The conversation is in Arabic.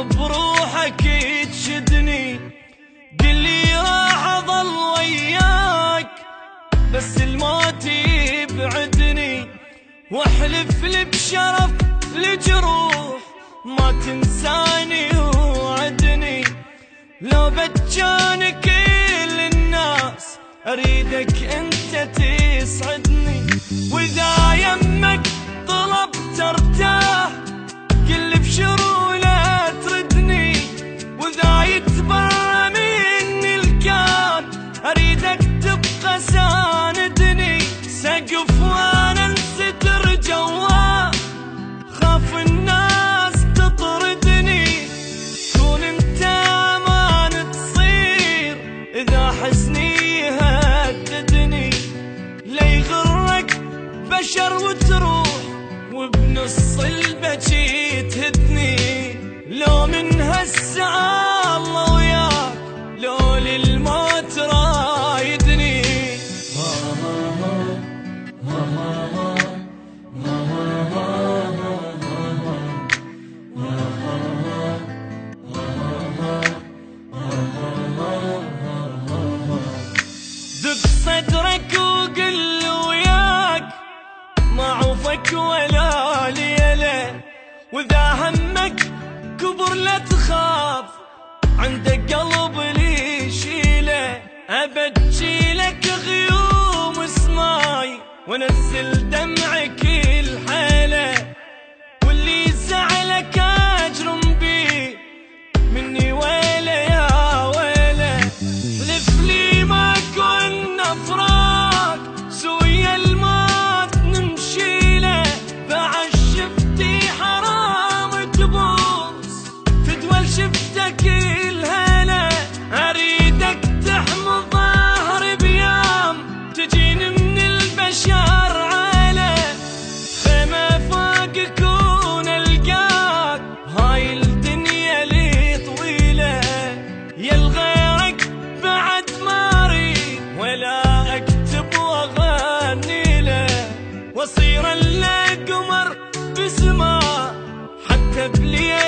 بروحك تشدني، قلي راح اظل وياك بس الموت يبعدني، واحلف لي بشرف الجروح ما تنساني وعدني. لو بتجاني كل الناس اريدك انت تسعدني، واذا يمك طلبت ارتاح كل بشرو لا تردني، واذا يتبرى مني الكون اريدك تبقى ساندني. سقف وانا انستر جواه خاف الناس تطردني، كون انت امان تصير اذا حزني يهددني. لا يغرك بشر وتروح وبنص البكي تهدني، لو من هالساعة الله وياك لو للموت رايدني. دق صدرك وقل وياك ما عوفك ولا ليلة، واذا همك كبر لا تخاف عندك قلب لي شيله. ابجيلك غيوم سماي وانزل دمعك الحيله، واللي زعلك اجرم بيه مني ويله يا ويله. حلف لي ما كنا فراق سويا الموت نمشيله، بعد شفتي حرام تبوس تدول شفتك الهلا. اريدك تحمل ظهري بيام تجيني من البشر عاله، خيمه فوق كون القاك هاي الدنيا لي طويله. يا الغيرك بعد ما اريد ولا اكتب واغني له، واصير الا قمر بسماء حتى بليل